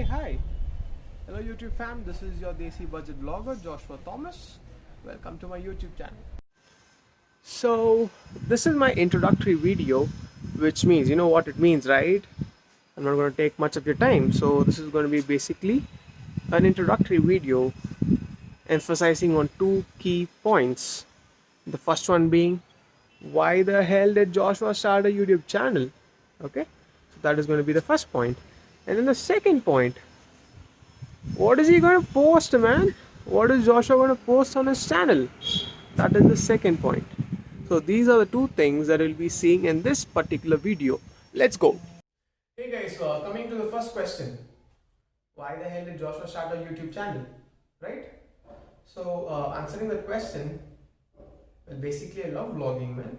Hey, hi. Hello, YouTube fam. This is your Desi Budget Vlogger, Joshua Thomas. Welcome to my YouTube channel. So, this is my introductory video, which means, you know what it means, right? I'm not going to take much of your time. So, this is going to be basically an introductory video emphasizing on two key points. The first one being, why the hell did Joshua start a YouTube channel? Okay, so that is going to be the first point. And then the second point, what is he going to post, man? What is Joshua going to post on his channel? That is the second point. So these are the two things that we'll be seeing in this particular video. Let's go. Hey guys, so coming to the first question. Why the hell did Joshua start a YouTube channel? Right? So answering that question, well, basically I love vlogging, man.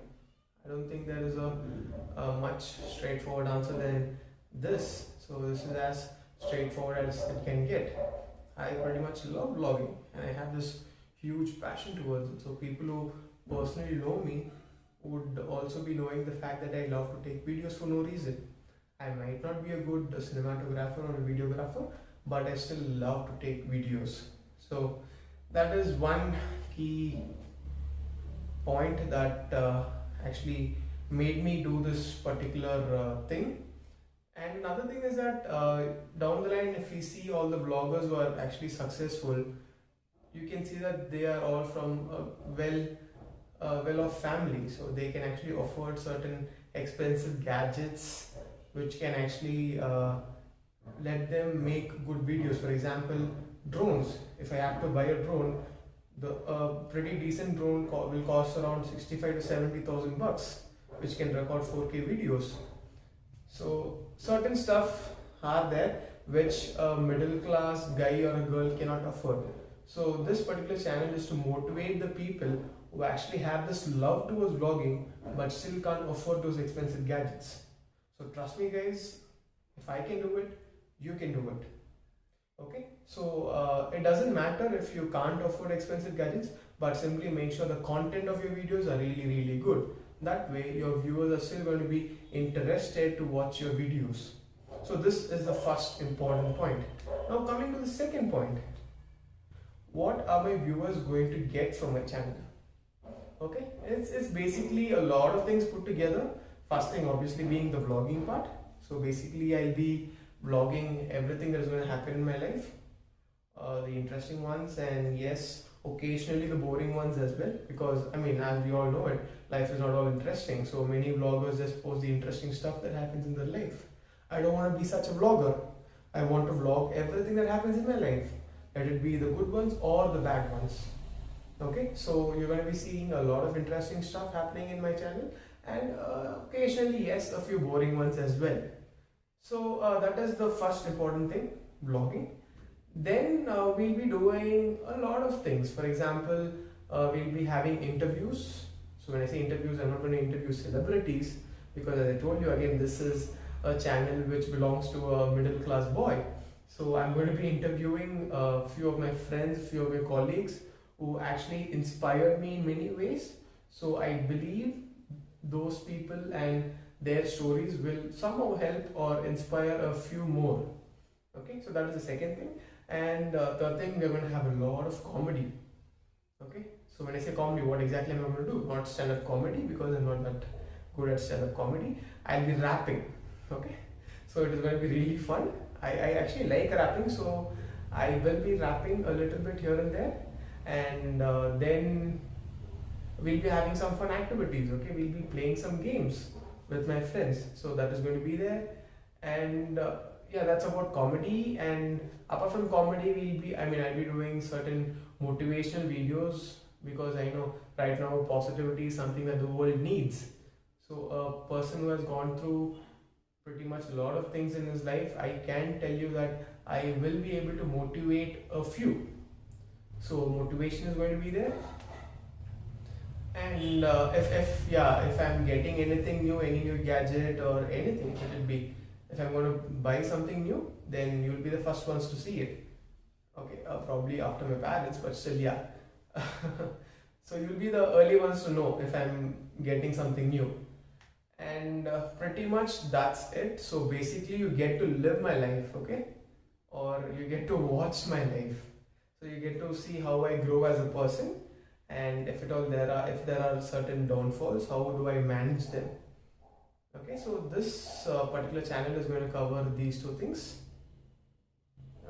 I don't think there is a much straightforward answer than this. So this is as straightforward as it can get. I pretty much love vlogging and I have this huge passion towards it. So people who personally know me would also be knowing the fact that I love to take videos for no reason. I might not be a good cinematographer or a videographer, but I still love to take videos. So that is one key point that actually made me do this particular thing. And another thing is that down the line, if we see all the bloggers who are actually successful, you can see that they are all from a well-off family, so they can actually afford certain expensive gadgets, which can actually let them make good videos. For example, drones. If I have to buy a drone, the pretty decent drone will cost around 65 to 70,000 bucks, which can record 4K videos. So certain stuff are there which a middle class guy or a girl cannot afford. So this particular channel is to motivate the people who actually have this love towards vlogging but still can't afford those expensive gadgets. So trust me guys, if I can do it, you can do it. Okay, so it doesn't matter if you can't afford expensive gadgets, but simply make sure the content of your videos are really good. That way your viewers are still going to be interested to watch your videos. So this is the first important point. Now coming to the second point, what are my viewers going to get from my channel? Okay, it's basically a lot of things put together. First thing obviously being the vlogging part. So basically I'll be vlogging everything that is going to happen in my life, the interesting ones, and yes, occasionally the boring ones as well, because I mean, as we all know it, life is not all interesting. So many vloggers just post the interesting stuff that happens in their life. I don't want to be such a vlogger. I want to vlog everything that happens in my life, let it be the good ones or the bad ones. Okay, so you're going to be seeing a lot of interesting stuff happening in my channel, and occasionally, yes, a few boring ones as well. So that is the first important thing, vlogging. Then we'll be doing a lot of things. For example, we'll be having interviews. So when I say interviews, I'm not going to interview celebrities, because as I told you again, this is a channel which belongs to a middle class boy. So I'm going to be interviewing a few of my friends, a few of my colleagues who actually inspired me in many ways. So I believe those people and their stories will somehow help or inspire a few more. Okay, so that is the second thing. And third thing, we're going to have a lot of comedy. Okay, so when I say comedy, what exactly am I going to do? Not stand-up comedy, because I'm not that good at stand-up comedy. I'll be rapping. Okay, so it is going to be really fun. I actually like rapping, so I will be rapping a little bit here and there. And then we'll be having some fun activities. Okay, we'll be playing some games with my friends, so that is going to be there. And yeah, that's about comedy. And apart from comedy, I'll be doing certain motivational videos, because I know right now positivity is something that the world needs. So a person who has gone through pretty much a lot of things in his life, I can tell you that I will be able to motivate a few. So motivation is going to be there. And if I'm getting anything new, any new gadget or anything, it will be, if I'm going to buy something new, then you'll be the first ones to see it. Okay, probably after my parents, but still, yeah. So you'll be the early ones to know if I'm getting something new. And pretty much that's it. So basically you get to live my life, okay? or you get to watch my life. So you get to see how I grow as a person, and if there are certain downfalls, how do I manage them. Okay, so this particular channel is going to cover these two things.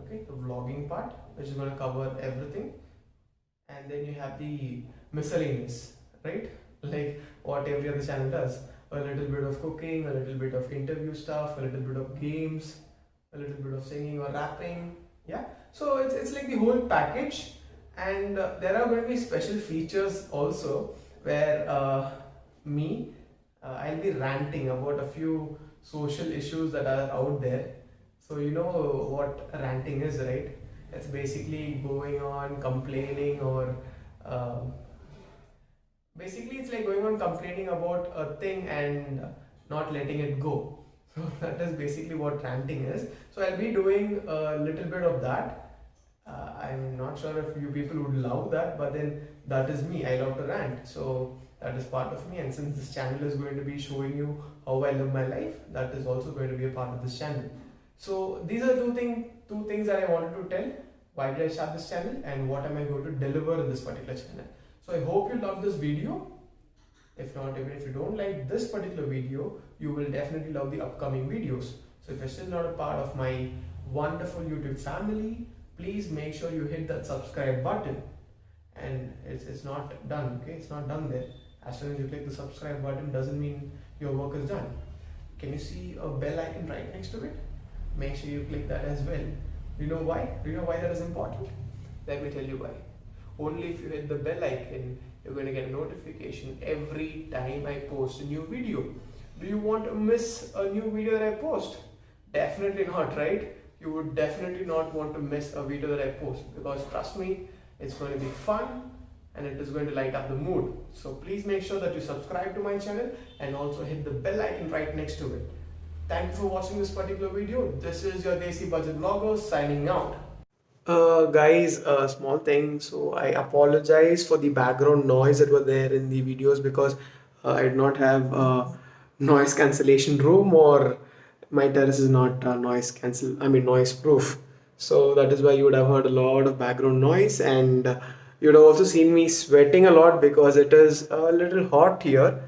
Okay, the vlogging part, which is going to cover everything, and then you have the miscellaneous, right? Like what every other channel does, a little bit of cooking, a little bit of interview stuff, a little bit of games, a little bit of singing or rapping. Yeah, so it's like the whole package. And there are going to be special features also, where I'll be ranting about a few social issues that are out there. So you know what ranting is, right? It's basically going on complaining, or basically it's like going on complaining about a thing and not letting it go. So that is basically what ranting is. So I'll be doing a little bit of that. I'm not sure if you people would love that, but then that is me. I love to rant. So that is part of me. And since this channel is going to be showing you how I live my life, that is also going to be a part of this channel. So these are two things that I wanted to tell. Why did I start this channel, and what am I going to deliver in this particular channel? So I hope you love this video. If not, even if you don't like this particular video, you will definitely love the upcoming videos. So if you're still not a part of my wonderful YouTube family, please make sure you hit that subscribe button. And it's not done, okay? It's not done there. As soon as you click the subscribe button, doesn't mean your work is done. Can you see a bell icon right next to it? Make sure you click that as well. Do you know why? Do you know why that is important? Let me tell you why. Only if you hit the bell icon, you're going to get a notification every time I post a new video. Do you want to miss a new video that I post? Definitely not, right? You would definitely not want to miss a video that I post, because trust me, it's going to be fun and it is going to light up the mood. So please make sure that you subscribe to my channel and also hit the bell icon right next to it. Thank you for watching this particular video. This is your Desi Budget Vlogger signing out. Guys, a small thing. So I apologize for the background noise that were there in the videos, because I did not have a noise cancellation room, or my terrace is not noise proof. So that is why you would have heard a lot of background noise, and you would have also seen me sweating a lot because it is a little hot here.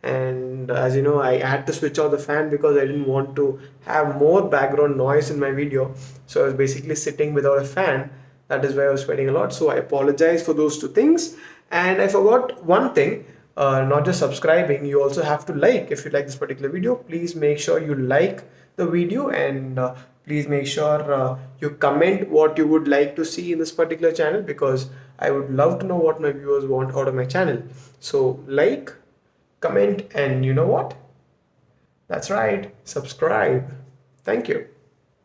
And as you know, I had to switch off the fan because I didn't want to have more background noise in my video. So I was basically sitting without a fan. That is why I was sweating a lot. So I apologize for those two things. And I forgot one thing, not just subscribing, you also have to like. If you like this particular video, please make sure you like the video, and please make sure you comment what you would like to see in this particular channel, because I would love to know what my viewers want out of my channel. So like, comment, and you know what? That's right, subscribe. Thank you.